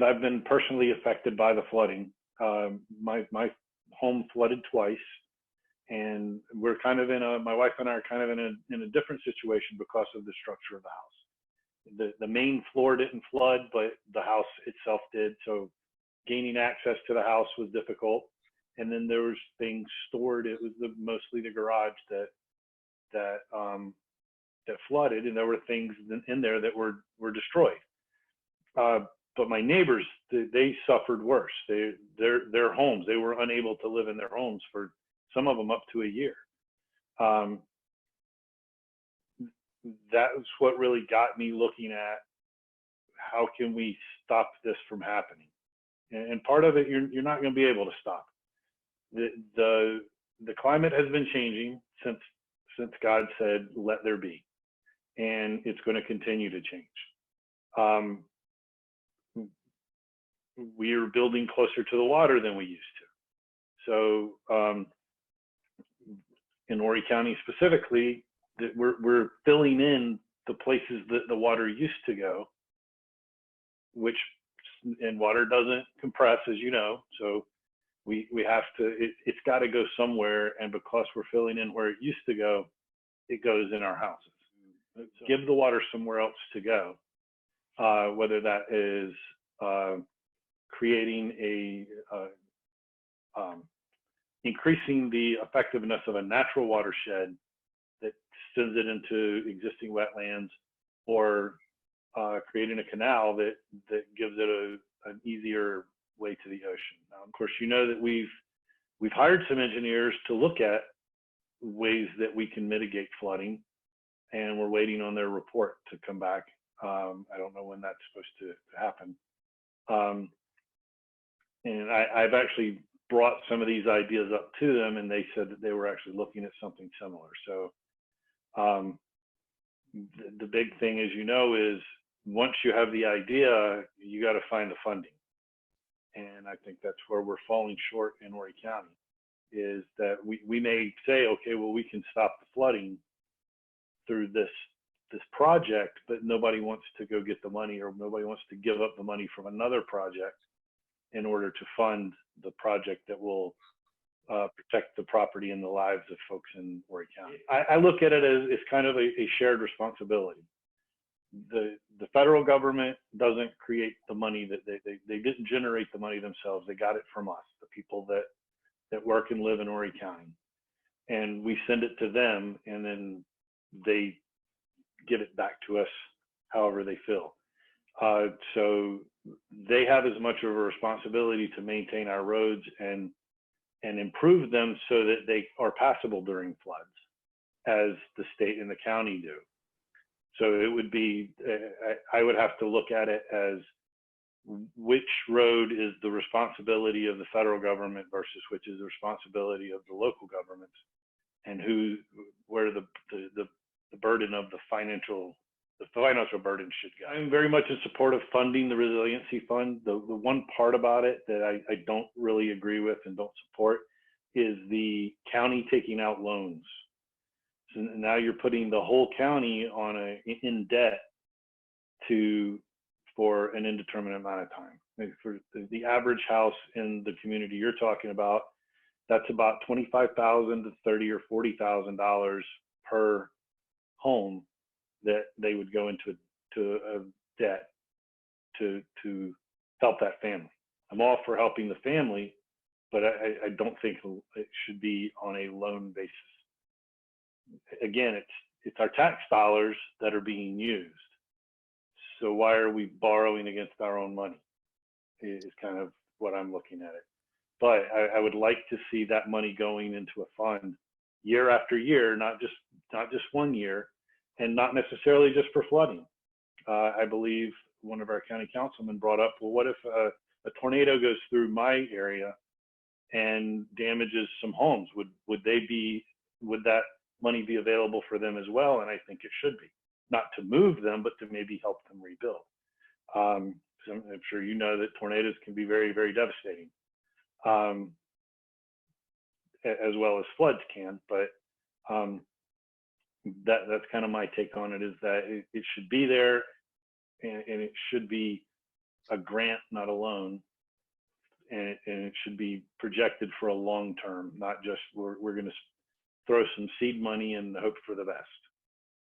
I've been personally affected by the flooding. My home flooded twice, and we're kind of my wife and I are kind of in a different situation because of the structure of the house. The main floor didn't flood, but the house itself did. So gaining access to the house was difficult. And then there was things stored. It was mostly the garage that flooded, and there were things in there that were destroyed. But my neighbors, they suffered worse. Their homes, they were unable to live in their homes for some of them up to a year. That was what really got me looking at how can we stop this from happening. And part of it, you're not going to be able to stop. The climate has been changing since God said, "Let there be," and it's going to continue to change. We are building closer to the water than we used to. So in Horry County specifically, we're filling in the places that the water used to go, and water doesn't compress, as you know. So we have to, it's got to go somewhere. And because we're filling in where it used to go, it goes in our houses. So give the water somewhere else to go, whether that is creating increasing the effectiveness of a natural watershed that sends it into existing wetlands, or creating a canal that gives it an easier way to the ocean. Now, of course, you know that we've hired some engineers to look at ways that we can mitigate flooding, and we're waiting on their report to come back. I don't know when that's supposed to happen. And I've actually brought some of these ideas up to them, and they said that they were actually looking at something similar. So the big thing, as you know, is once you have the idea, you got to find the funding. And I think that's where we're falling short in Horry County, is that we may say, okay, well, we can stop the flooding through this project, but nobody wants to go get the money, or nobody wants to give up the money from another project in order to fund the project that will protect the property and the lives of folks in Horry County. I look at it as kind of a shared responsibility. The federal government doesn't create the money, that they didn't generate the money themselves. They got it from us, the people that work and live in Horry County, and we send it to them, and then they get it back to us however they feel. So they have as much of a responsibility to maintain our roads and improve them so that they are passable during floods as the state and the county do. So it would be, I would have to look at it as which road is the responsibility of the federal government versus which is the responsibility of the local governments, and where the burden of the financial burden should go. I'm very much in support of funding the resiliency fund. The one part about it that I don't really agree with and don't support is the county taking out loans. So now you're putting the whole county in debt for an indeterminate amount of time. For the average house in the community you're talking about, that's about $25,000 to $30,000 or $40,000 per home that they would go into a debt to help that family. I'm all for helping the family, but I don't think it should be on a loan basis. Again, it's our tax dollars that are being used. So why are we borrowing against our own money? Is kind of what I'm looking at it. But I would like to see that money going into a fund year after year, not just 1 year, and not necessarily just for flooding. I believe one of our county councilmen brought up, well, what if a tornado goes through my area and damages some homes? Would that money be available for them as well? And I think it should be, not to move them, but to maybe help them rebuild. So I'm sure you know that tornadoes can be very, very devastating, as well as floods can. But that's kind of my take on it, is that it should be there, and it should be a grant, not a loan, and it should be projected for a long term, not just we're going to throw some seed money and hope for the best.